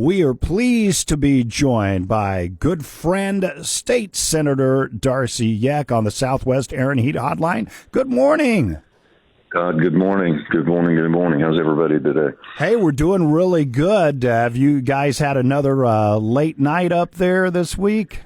We are pleased to be joined by good friend, State Senator Darcy Yeck on the Southwest Air and Heat Hotline. Good morning. Good morning. Good morning. Good morning. How's everybody today? Hey, we're doing really good. Have you guys had another late night up there this week?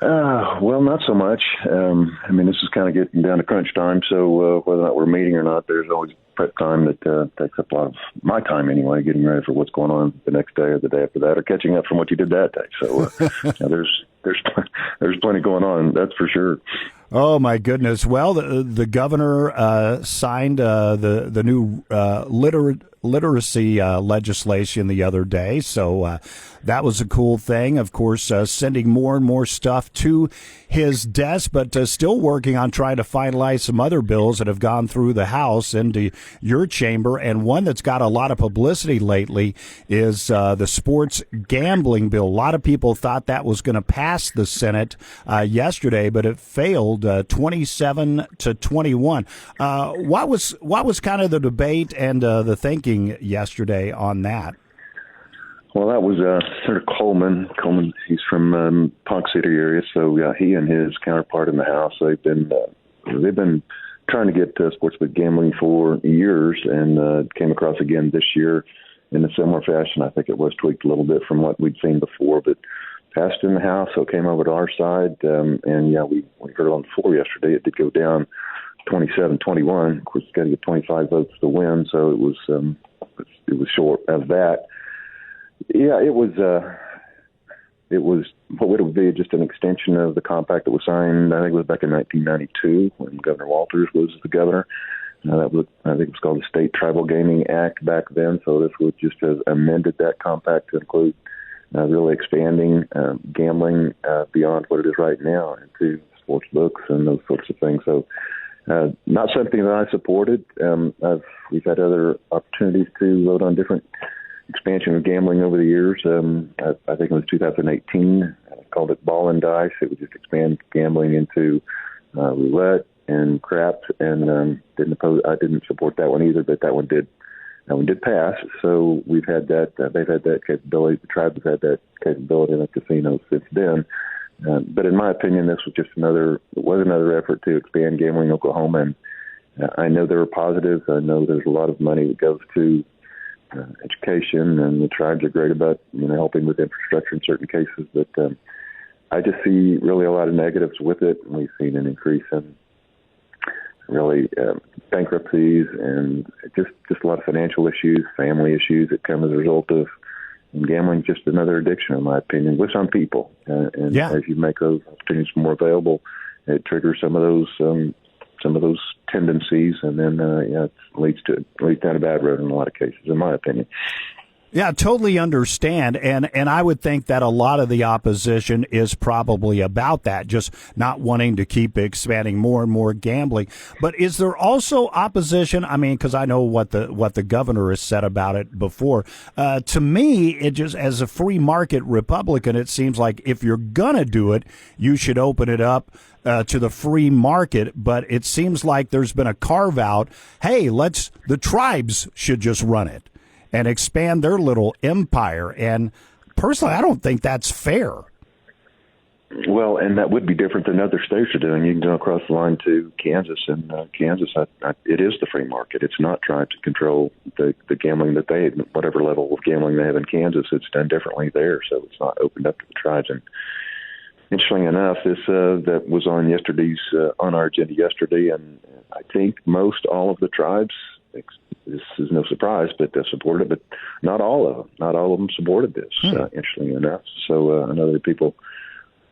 Well, not so much. This is kind of getting down to crunch time, so whether or not we're meeting or not, there's always prep time that takes up a lot of my time anyway, getting ready for what's going on the next day or the day after that, or catching up from what you did that day. So there's plenty going on, that's for sure. Oh, my goodness. Well, the governor signed the new literacy legislation the other day, so that was a cool thing. Of course, sending more and more stuff to his desk, but still working on trying to finalize some other bills that have gone through the House into your chamber. And one that's got a lot of publicity lately is the sports gambling bill. A lot of people thought that was going to pass the Senate yesterday, but it failed 27-21. What was kind of the debate and the thinking yesterday on that? Well, that was Senator Coleman. Coleman, he's from Ponca City area, so he and his counterpart in the House, they've been trying to get sportsbook gambling for years, and came across again this year in a similar fashion. I think it was tweaked a little bit from what we'd seen before, but passed in the House, so it came over to our side, we heard it on the floor yesterday. It did go down 27-21. Of course, it's got to get 25 votes to win, so it was short of that. Yeah, it was what would it be, just an extension of the compact that was signed, I think it was back in 1992 when Governor Walters was the governor. I think it was called the State Tribal Gaming Act back then, so this would just have amended that compact to include really expanding gambling beyond what it is right now into sports books and those sorts of things. So not something that I supported. We've had other opportunities to vote on different expansion of gambling over the years. I think it was 2018. I called it Ball and Dice. It would just expand gambling into roulette and craps, and I didn't support that one either, but that one did pass. So we've had that. They've had that capability. The tribes have had that capability in the casinos since then. But in my opinion, this was just another effort to expand gambling in Oklahoma. And I know there are positives. I know there's a lot of money that goes to education, and the tribes are great about helping with infrastructure in certain cases. But I just see really a lot of negatives with it. And we've seen an increase in really bankruptcies and just a lot of financial issues, family issues that come as a result of gambling. Just another addiction, in my opinion, with some people. As you make those opportunities more available, it triggers some of those tendencies, and then it leads down a bad road in a lot of cases, in my opinion. Yeah, totally understand. And I would think that a lot of the opposition is probably about that, just not wanting to keep expanding more and more gambling. But is there also opposition? I mean, because I know what the governor has said about it before. To me, it just, as a free market Republican, it seems like if you're going to do it, you should open it up to the free market. But it seems like there's been a carve out. Hey, the tribes should just run it and expand their little empire. And personally, I don't think that's fair. Well, and that would be different than other states are doing. You can go across the line to Kansas, and Kansas, it is the free market. It's not trying to control the gambling that whatever level of gambling they have in Kansas, it's done differently there. So it's not opened up to the tribes. And interestingly enough, this that was on on our agenda yesterday, and I think most all of the tribes, this is no surprise, but they supported it, but not all of them. Not all of them supported this, interestingly enough. So I know there are people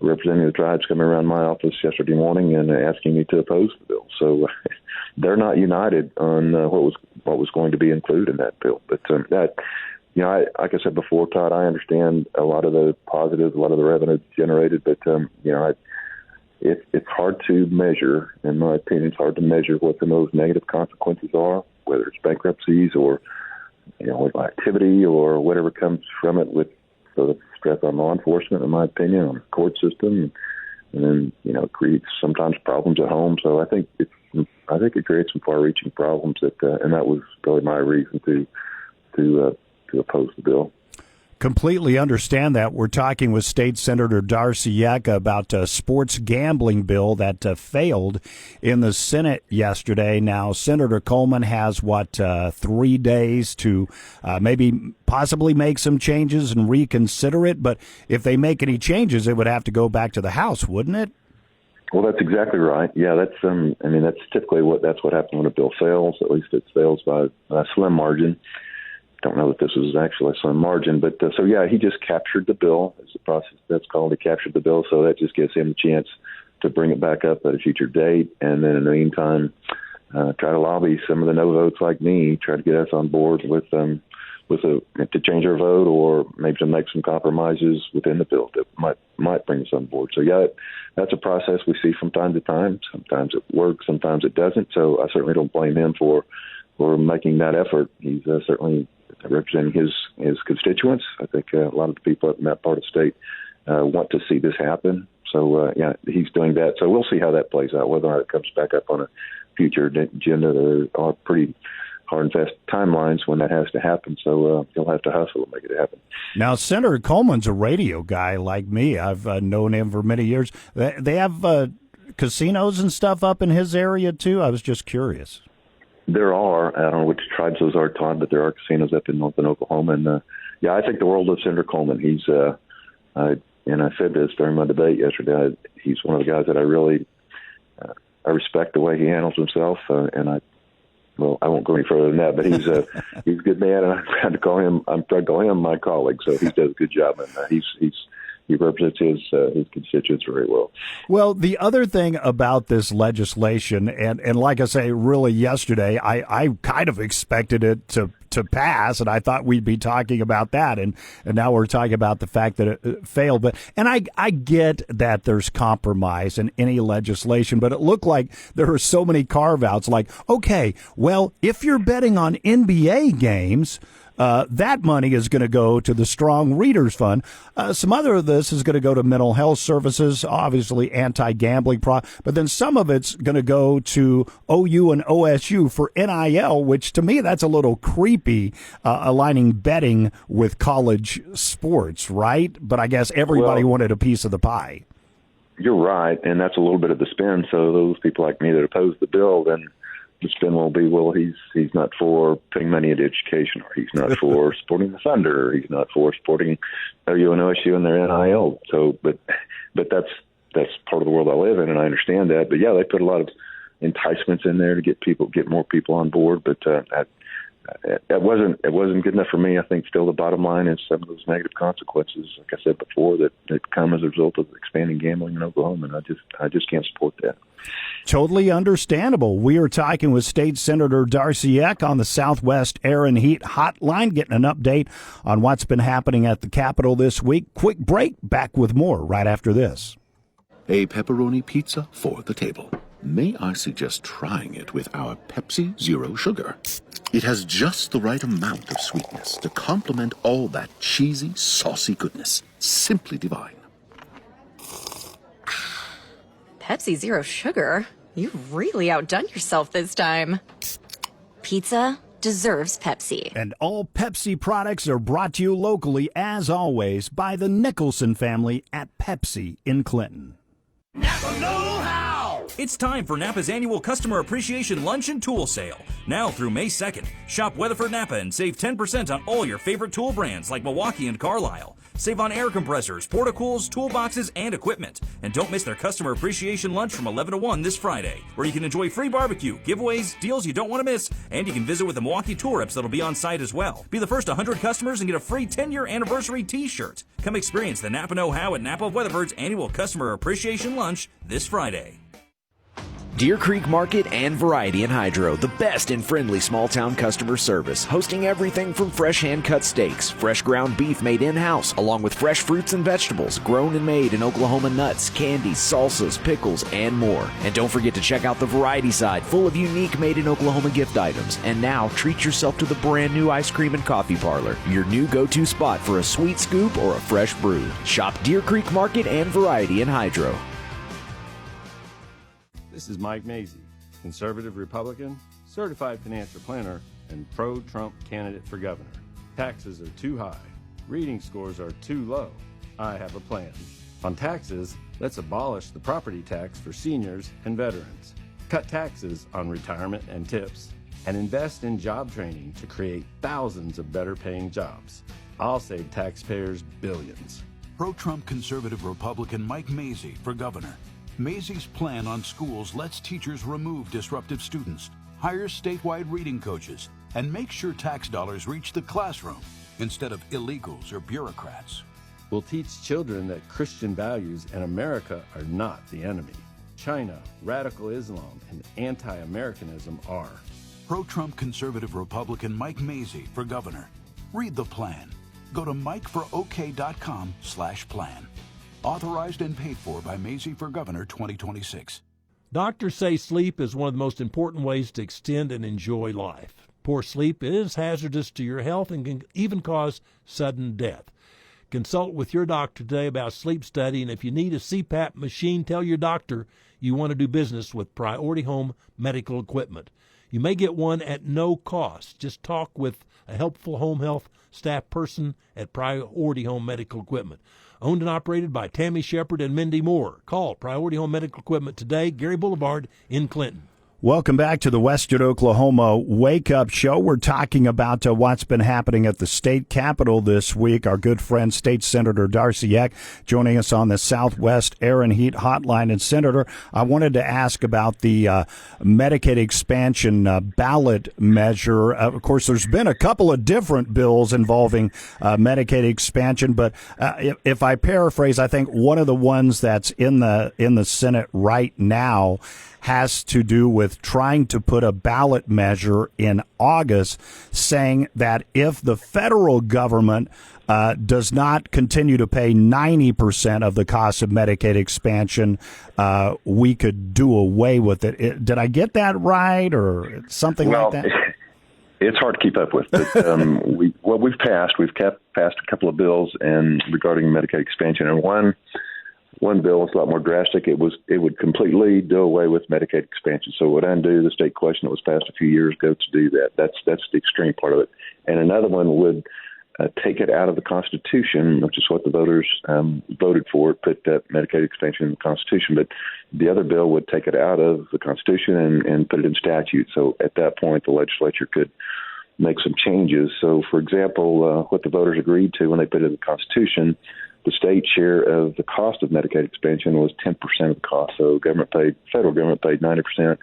representing the tribes coming around my office yesterday morning and asking me to oppose the bill. So they're not united on what was going to be included in that bill. But like I said before, Todd, I understand a lot of the positives, a lot of the revenue generated, but it's hard to measure. In my opinion, it's hard to measure what some of those negative consequences are, whether it's bankruptcies or activity or whatever comes from it, with sort of stress on law enforcement, in my opinion, on the court system, and then it creates sometimes problems at home. So I think it creates some far-reaching problems and that was really my reason to oppose the bill. completely understand that. We're talking with State Senator Darcy Yeck about a sports gambling bill that failed in the Senate yesterday. Now, Senator Coleman has, 3 days to maybe possibly make some changes and reconsider it. But if they make any changes, it would have to go back to the House, wouldn't it? Well, that's exactly right. Yeah, that's that's typically what happens when a bill fails. At least it fails by a slim margin. Don't know that this was actually a slim margin, but he just captured the bill. It's the process that's called. He captured the bill, so that just gives him a chance to bring it back up at a future date. And then in the meantime, try to lobby some of the no votes like me, try to get us on board to change our vote, or maybe to make some compromises within the bill that might bring us on board. So that's a process we see from time to time. Sometimes it works, sometimes it doesn't. So I certainly don't blame him for making that effort. He's certainly representing his constituents. I think a lot of the people up in that part of the state want to see this happen. So he's doing that. So we'll see how that plays out. Whether or not it comes back up on a future agenda, there are pretty hard and fast timelines when that has to happen. So he'll have to hustle to make it happen. Now, Senator Coleman's a radio guy like me. I've known him for many years. They have casinos and stuff up in his area too. I was just curious. There are. I don't know which tribes those are, Todd, but there are casinos up in northern Oklahoma. And I think the world of Senator Coleman. He's and I said this during my debate yesterday. He's one of the guys that I really I respect the way he handles himself, and I won't go any further than that. But he's a good man, and I'm trying to call him my colleague. So he does a good job, and he represents his constituents very well. Well, the other thing about this legislation, and like I say, really yesterday, I kind of expected it to pass, and I thought we'd be talking about that, and now we're talking about the fact that it failed. But I get that there's compromise in any legislation, but it looked like there were so many carve-outs. Like, okay, well, if you're betting on NBA games, that money is going to go to the Strong Readers Fund. Some other of this is going to go to mental health services, obviously anti-gambling, but then some of it's going to go to OU and OSU for NIL, which to me, that's a little creepy, aligning betting with college sports, right? But I guess everybody wanted a piece of the pie. You're right, and that's a little bit of the spin. So those people like me that oppose the bill, then the spin will be, well, he's not for putting money into education, or he's not for supporting the Thunder, or he's not for supporting OU and OSU and their NIL. So, but that's part of the world I live in, and I understand that. But yeah, they put a lot of enticements in there to get more people on board. But it wasn't good enough for me. I think still the bottom line is some of those negative consequences, like I said before, that come as a result of expanding gambling in Oklahoma, and I just can't support that. Totally understandable. We are talking with State Senator Darcy Yeck on the Southwest Air and Heat Hotline, getting an update on what's been happening at the Capitol this week. Quick break, back with more right after this. A pepperoni pizza for the table. May I suggest trying it with our Pepsi Zero Sugar? It has just the right amount of sweetness to complement all that cheesy, saucy goodness. Simply divine. Pepsi Zero Sugar? You've really outdone yourself this time. Pizza deserves Pepsi. And all Pepsi products are brought to you locally, as always, by the Nicholson family at Pepsi in Clinton. Napa know-how! It's time for Napa's annual Customer Appreciation Lunch and Tool Sale. Now through May 2nd, shop Weatherford Napa and save 10% on all your favorite tool brands like Milwaukee and Carlisle. Save on air compressors, portacools, toolboxes, and equipment. And don't miss their Customer Appreciation Lunch from 11 to 1 this Friday, where you can enjoy free barbecue, giveaways, deals you don't want to miss, and you can visit with the Milwaukee tour reps that'll be on site as well. Be the first 100 customers and get a free 10-year anniversary t-shirt. Come experience the Napa know-how at Napa of Weatherford's annual Customer Appreciation Lunch this Friday. Deer Creek Market and Variety in Hydro, the best in friendly small-town customer service, hosting everything from fresh hand-cut steaks, fresh ground beef made in-house, along with fresh fruits and vegetables, grown and made in Oklahoma nuts, candies, salsas, pickles, and more. And don't forget to check out the Variety side, full of unique made-in-Oklahoma gift items. And now, treat yourself to the brand-new ice cream and coffee parlor, your new go-to spot for a sweet scoop or a fresh brew. Shop Deer Creek Market and Variety in Hydro. This is Mike Mazie, conservative Republican, certified financial planner, and pro-Trump candidate for governor. Taxes are too high. reading scores are too low. I have a plan. On taxes, let's abolish the property tax for seniors and veterans, cut taxes on retirement and tips, and invest in job training to create thousands of better-paying jobs. I'll save taxpayers billions. Pro-Trump conservative Republican Mike Mazzei for governor. Mazzei's plan on schools lets teachers remove disruptive students, hire statewide reading coaches, and make sure tax dollars reach the classroom instead of illegals or bureaucrats. We'll teach children that Christian values and America are not the enemy. China, radical Islam, and anti-Americanism are. Pro-Trump conservative Republican Mike Mazzei for governor. Read the plan. Go to mikeforok.com/plan. Authorized and paid for by Mazzei for Governor 2026. Doctors say sleep is one of the most important ways to extend and enjoy life. Poor sleep is hazardous to your health and can even cause sudden death. Consult with your doctor today about sleep study, and if you need a CPAP machine, tell your doctor you want to do business with Priority Home Medical Equipment. You may get one at no cost. Just talk with a helpful home health staff person at Priority Home Medical Equipment. Owned and operated by Tammy Shepard and Mindy Moore. Call Priority Home Medical Equipment today, Gary Boulevard in Clinton. Welcome back to the Western Oklahoma Wake Up Show. We're talking about what's been happening at the state capitol this week. Our good friend, State Senator Darcy Eck, joining us on the Southwest Air and Heat Hotline. And Senator, I wanted to ask about the Medicaid expansion ballot measure. Of course, there's been a couple of different bills involving Medicaid expansion, but if I paraphrase, I think one of the ones that's in the Senate right now has to do with trying to put a ballot measure in August saying that if the federal government does not continue to pay 90% of the cost of Medicaid expansion, we could do away with it. Did I get that right or something like that? It's hard to keep up with, but we've passed a couple of bills and regarding Medicaid expansion, and one bill is a lot more drastic. It would completely do away with Medicaid expansion. So it would undo the state question that was passed a few years ago to do that. That's the extreme part of it. And another one would take it out of the Constitution, which is what the voters voted for, put that Medicaid expansion in the Constitution. But the other bill would take it out of the Constitution and put it in statute. So at that point, the legislature could make some changes. So, for example, what the voters agreed to when they put it in the Constitution, the state share of the cost of Medicaid expansion was 10% of the cost. So federal government paid 90%,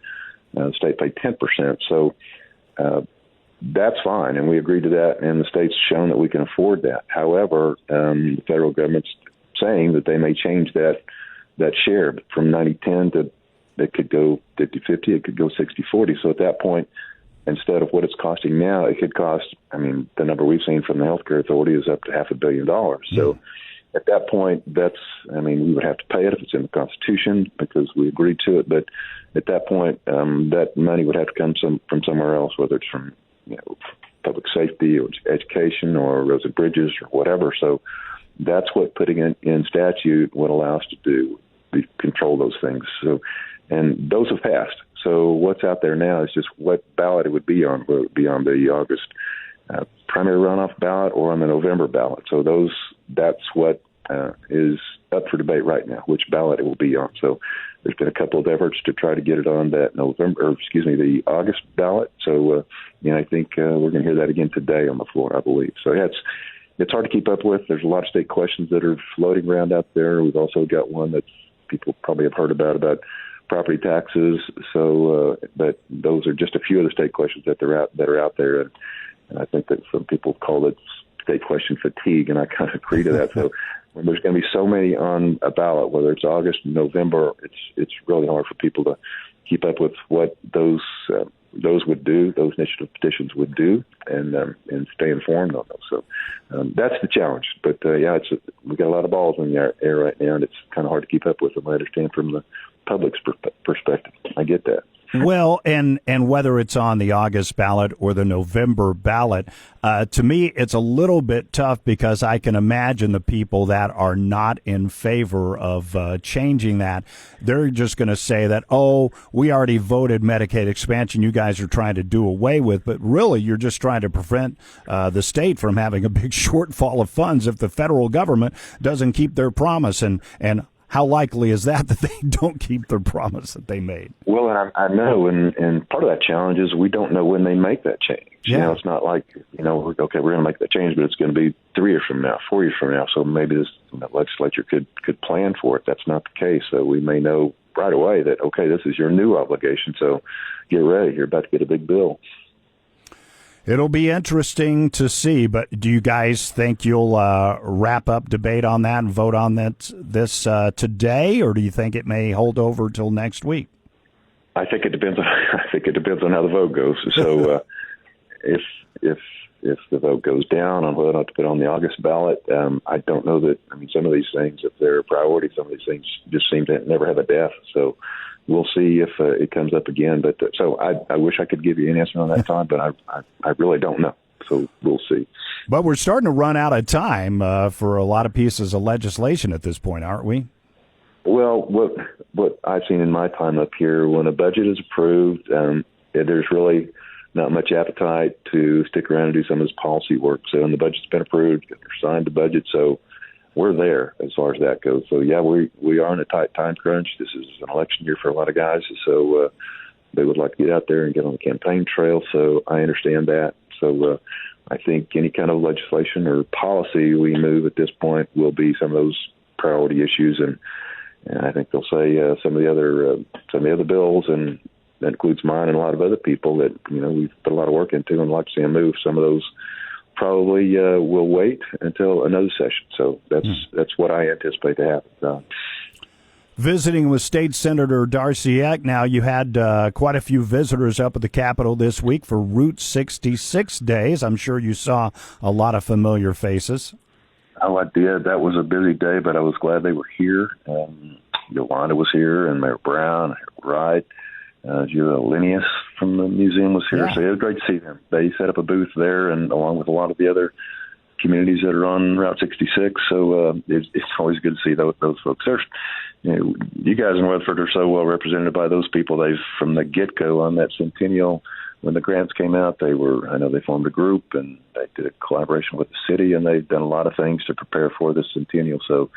the state paid 10%. So that's fine, and we agreed to that, and the state's shown that we can afford that. However, the federal government's saying that they may change that share from 90-10 to it could go 50-50, it could go 60-40. So at that point, instead of what it's costing now, it could cost, the number we've seen from the Healthcare Authority is up to $500 million. So at that point, we would have to pay it if it's in the Constitution because we agreed to it. But at that point, that money would have to come from somewhere else, whether it's from public safety or education or roads and bridges or whatever. So that's what putting it in statute would allow us to do, control those things. So, and those have passed. So what's out there now is just what ballot it would be on. Will it be on the August primary runoff ballot or on the November ballot? So that's what is up for debate right now, which ballot it will be on. So there's been a couple of efforts to try to get it on that the August ballot. So, I think we're going to hear that again today on the floor, I believe. So it's hard to keep up with. There's a lot of state questions that are floating around out there. We've also got one that people probably have heard about property taxes. So, but those are just a few of the state questions that are out there. And I think that some people call it state question fatigue, and I kind of agree to that. So when there's going to be so many on a ballot, whether it's August, November, it's really hard for people to keep up with what those would do, those initiative petitions would do, and stay informed on those. So that's the challenge. But we got a lot of balls in the air right now, and it's kind of hard to keep up with them. I understand from the public's perspective. I get that. Well, and whether it's on the August ballot or the November ballot, to me, it's a little bit tough because I can imagine the people that are not in favor of changing that. They're just going to say that, oh, we already voted Medicaid expansion. You guys are trying to do away with, but really you're just trying to prevent the state from having a big shortfall of funds if the federal government doesn't keep their promise. And how likely is that they don't keep their promise that they made? Well, I know, and part of that challenge is we don't know when they make that change. Yeah. You know, it's not like, we're going to make that change, but it's going to be 3 years from now, 4 years from now. So maybe this legislature could plan for it. That's not the case. So we may know right away that, okay, this is your new obligation. So get ready. You're about to get a big bill. It'll be interesting to see, but do you guys think you'll wrap up debate on that and vote on this today, or do you think it may hold over till next week? I think it depends. I think it depends on how the vote goes. So if the vote goes down on whether or not to put on the August ballot, I don't know that. I mean, some of these things, if they're a priority, some of these things just seem to never have a death. So we'll see if it comes up again. But so I wish I could give you an answer on that time, but I really don't know. So we'll see. But we're starting to run out of time for a lot of pieces of legislation at this point, aren't we? Well, what I've seen in my time up here, when a budget is approved, there's really not much appetite to stick around and do some of this policy work. So when the budget's been approved, they're signed the budget, so we're there as far as that goes. So, yeah, we are in a tight time crunch. This is an election year for a lot of guys, so they would like to get out there and get on the campaign trail. So I understand that. So I think any kind of legislation or policy we move at this point will be some of those priority issues, and I think they'll say some of the other bills, and that includes mine and a lot of other people that we've put a lot of work into and like to see them move. Some of those probably will wait until another session. So that's what I anticipate to happen. Visiting with State Senator Darcy Eck. Now, you had quite a few visitors up at the Capitol this week for Route 66 days. I'm sure you saw a lot of familiar faces. Oh, I did. That was a busy day, but I was glad they were here. Yolanda was here, and Mayor Brown, Wright, Julia Linnaeus from the museum was here. Yeah. So it was great to see them. They set up a booth there, and along with a lot of the other communities that are on Route 66. So it's always good to see those folks. You guys in Weatherford are so well represented by those people. They've, from the get-go on that centennial, when the grants came out, I know they formed a group, and they did a collaboration with the city, and they've done a lot of things to prepare for this centennial. So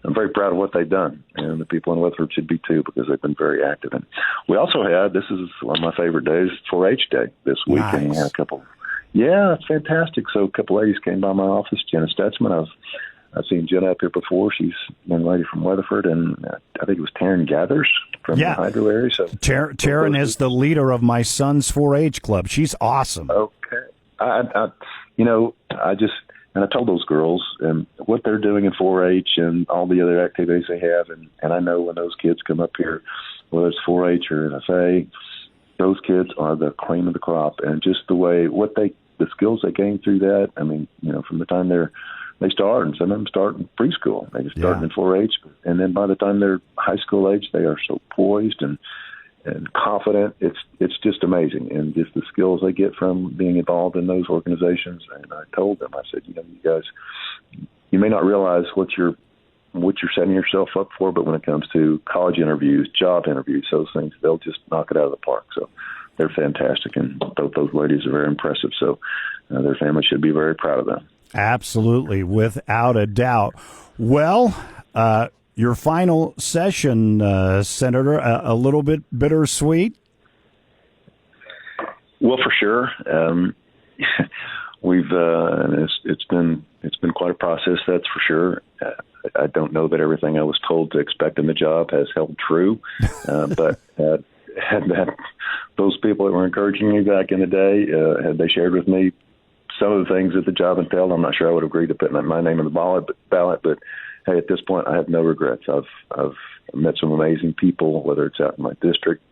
I'm very proud of what they've done, and the people in Weatherford should be too, because they've been very active. And we also had, this is one of my favorite days, 4-H Day this week. Nice. And we had a couple. Yeah, it's fantastic. So a couple ladies came by my office. Jenna Stutzman, I've seen Jenna up here before. She's a young lady from Weatherford, and I think it was Taryn Gathers from the Hydro area. So Taryn is the leader of my son's 4-H club. She's awesome. Okay. I told those girls and what they're doing in 4-H and all the other activities they have, and I know when those kids come up here, whether it's 4-H or NFA, those kids are the cream of the crop, and just the skills they gain through that. I mean, from the time they start, and some of them start in preschool. They just start in 4-H, and then by the time they're high school age, they are so poised and confident. It's just amazing, and just the skills they get from being involved in those organizations. And I told them, I said, you guys, you may not realize what you're setting yourself up for, but when it comes to college interviews, job interviews, those things, they'll just knock it out of the park. So they're fantastic, and both those ladies are very impressive. So their family should be very proud of them. Absolutely, without a doubt. Well, your final session, Senator, a little bit bittersweet? Well, for sure. It's been quite a process, that's for sure. I don't know that everything I was told to expect in the job has held true, but had those people that were encouraging me back in the day, had they shared with me some of the things that the job entailed, I'm not sure I would agree to put my name in the ballot, but hey, at this point, I have no regrets. I've met some amazing people, whether it's out in my district,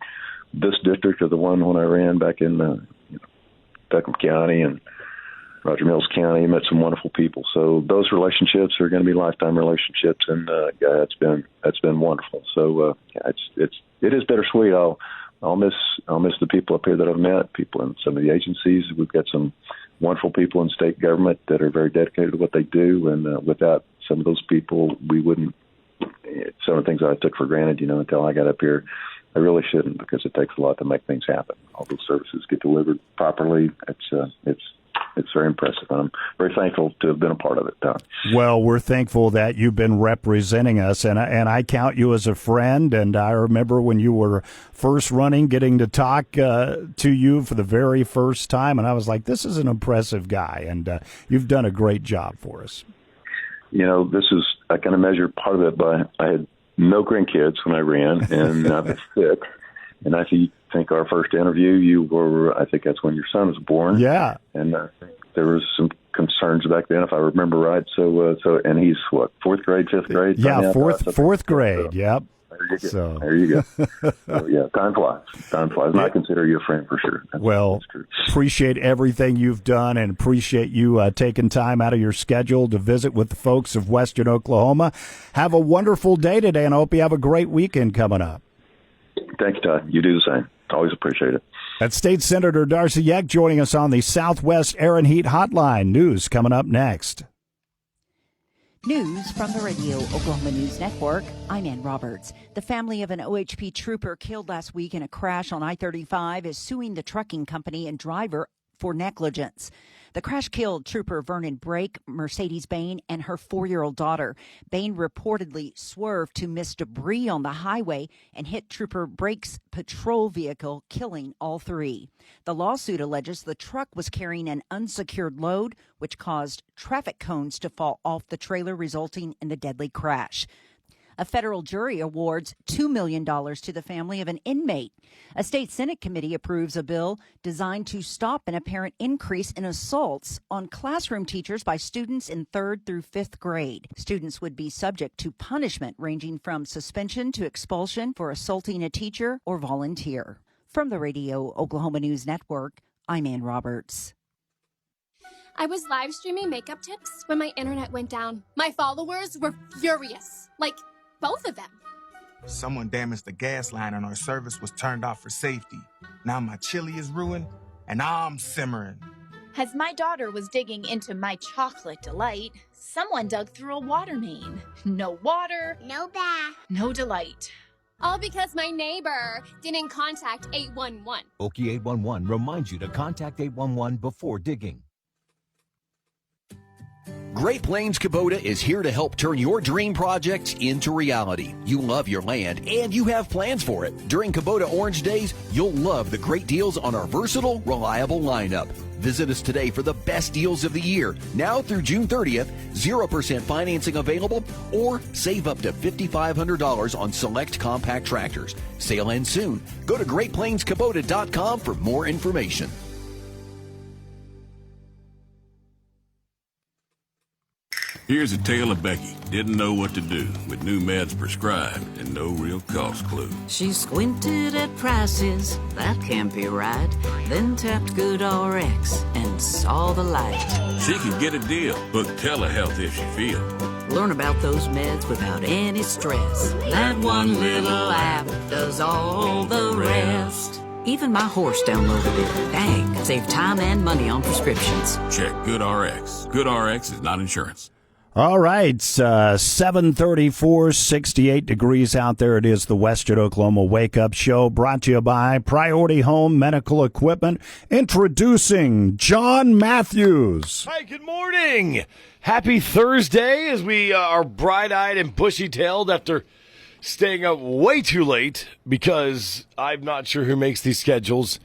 this district, or the one when I ran back in Beckham County and Roger Mills County. I met some wonderful people. So those relationships are going to be lifetime relationships, and that's been wonderful. So it is bittersweet. I'll miss the people up here that I've met, people in some of the agencies. We've got some wonderful people in state government that are very dedicated to what they do, and without some of those people, we wouldn't. Some of the things I took for granted, until I got up here, I really shouldn't, because it takes a lot to make things happen. All those services get delivered properly. It's very impressive, and I'm very thankful to have been a part of it, Todd. Well, we're thankful that you've been representing us, and I count you as a friend, and I remember when you were first running, getting to talk to you for the very first time, and I was like, this is an impressive guy, and you've done a great job for us. I kind of measure part of it by, I had no grandkids when I ran, and I was 6. And I think our first interview, I think that's when your son was born. Yeah. And I think there was some concerns back then, if I remember right. So and he's what, 4th grade, 5th grade? Yeah, fourth grade. Yep. There you go. So, yeah, time flies. And I consider you a friend for sure. That's true. Appreciate everything you've done, and appreciate you taking time out of your schedule to visit with the folks of Western Oklahoma. Have a wonderful day today, and I hope you have a great weekend coming up. Thanks, Todd. You do the same. Always appreciate it. That's State Senator Darcy Yeck joining us on the Southwest Air and Heat Hotline. News coming up next. News from the Radio Oklahoma News Network. I'm Ann Roberts. The family of an OHP trooper killed last week in a crash on I-35 is suing the trucking company and driver for negligence. The crash killed Trooper Vernon Brake, Mercedes Bain, and her 4-year-old daughter. Bain reportedly swerved to miss debris on the highway and hit Trooper Brake's patrol vehicle, killing all 3. The lawsuit alleges the truck was carrying an unsecured load, which caused traffic cones to fall off the trailer, resulting in the deadly crash. A federal jury awards $2 million to the family of an inmate. A state Senate committee approves a bill designed to stop an apparent increase in assaults on classroom teachers by students in 3rd through 5th grade. Students would be subject to punishment ranging from suspension to expulsion for assaulting a teacher or volunteer. From the Radio Oklahoma News Network, I'm Ann Roberts. I was live streaming makeup tips when my internet went down. My followers were furious. Both of them. Someone damaged the gas line and our service was turned off for safety. Now my chili is ruined and I'm simmering. As my daughter was digging into my chocolate delight, someone dug through a water main. No water, No bath. no delight. All because my neighbor didn't contact 811. Okie 811 reminds you to contact 811 before digging. Great Plains Kubota is here to help turn your dream projects into reality. You love your land and you have plans for it. During Kubota Orange Days, you'll love the great deals on our versatile, reliable lineup. Visit us today for the best deals of the year. Now through June 30th, 0% financing available, or save up to $5,500 on select compact tractors. Sale ends soon. Go to GreatPlainsKubota.com for more information. Here's a tale of Becky. Didn't know what to do with new meds prescribed and no real cost clue. She squinted at prices, that can't be right. Then tapped GoodRx and saw the light. She could get a deal. Book telehealth if she feel. Learn about those meds without any stress. That one little app does all the rest. Even my horse downloaded it. Dang, save time and money on prescriptions. Check GoodRx. GoodRx is not insurance. All right, 7:34, 68 degrees out there. It is the Western Oklahoma Wake Up Show, brought to you by Priority Home Medical Equipment. Introducing John Matthews. Hi, good morning. Happy Thursday as we are bright-eyed and bushy-tailed after staying up way too late because I'm not sure who makes these schedules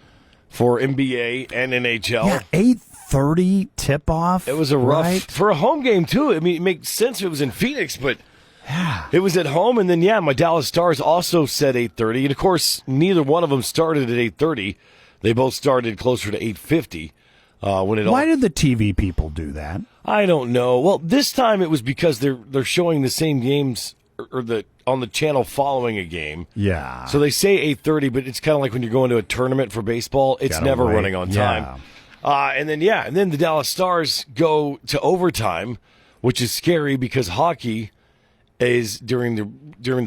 for NBA and NHL. Yeah, 8:30 tip-off. It was a rough, right? for a home game, too. I mean, it makes sense if it was in Phoenix, but it was at home. And then, my Dallas Stars also said 8:30. And, of course, neither one of them started at 8:30. They both started closer to 8:50. Why did the TV people do that? I don't know. Well, this time it was because they're showing the same games on the channel following a game. Yeah. So they say 8:30, but it's kind of like when you're going to a tournament for baseball. It's Gotta never wait. running on time. And then the Dallas Stars go to overtime, which is scary because hockey is during the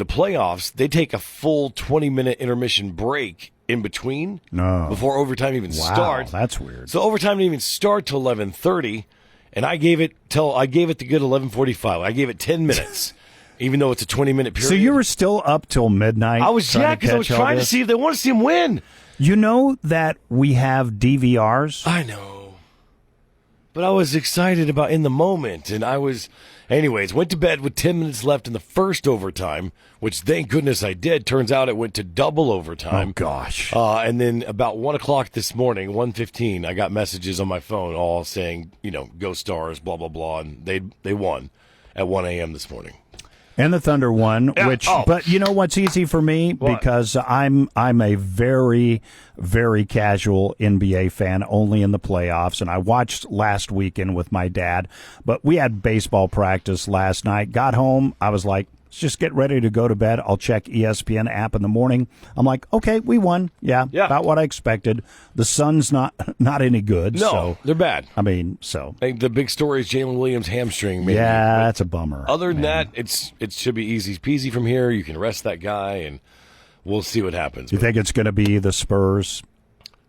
playoffs, they take a full 20-minute intermission break in between before overtime even starts. That's weird. So overtime didn't even start till 11:30, and I gave it the good 11:45. I gave it 10 minutes. Even though it's a 20-minute period. So you were still up till midnight? Because I was trying to see if they want to see him win. You know that we have DVRs? I know. But I was excited about in the moment, and anyways, went to bed with 10 minutes left in the first overtime, which thank goodness I did. Turns out it went to double overtime. Oh, gosh. And then about 1 o'clock this morning, 1:15, I got messages on my phone all saying, go Stars, blah, blah, blah, and they won at 1 a.m. this morning. And the Thunder won, but you know what's easy for me? What? Because I'm a very, very casual NBA fan, only in the playoffs. And I watched last weekend with my dad, but we had baseball practice last night. Got home, I was like, let's just get ready to go to bed. I'll check ESPN app in the morning. I'm like, okay, we won. Yeah, about what I expected. The Suns not any good. No, so, they're bad. I mean, so. The big story is Jalen Williams' hamstring. Maybe. Yeah, that's a bummer. Other than that, it should be easy peasy from here. You can rest that guy, and we'll see what happens. You think it's going to be the Spurs?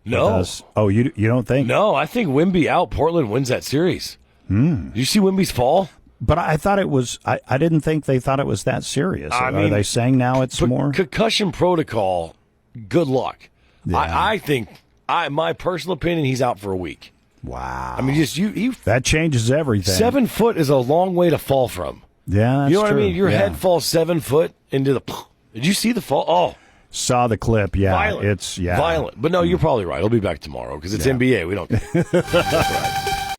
No. Oh, you don't think? No, I think Wemby out. Portland wins that series. Did you see Wemby's fall? But I thought it was. I didn't think they thought it was that serious. Are they saying now it's more concussion protocol? Good luck. Yeah. I think, my personal opinion, he's out for a week. Wow. I mean, that changes everything. 7 foot is a long way to fall from. Yeah, that's you know what true. I mean. Your head falls 7 foot into the. Did you see the fall? Oh, saw the clip. Yeah, violent. It's violent. But no, you're probably right. He'll be back tomorrow because it's NBA. We don't. That's right.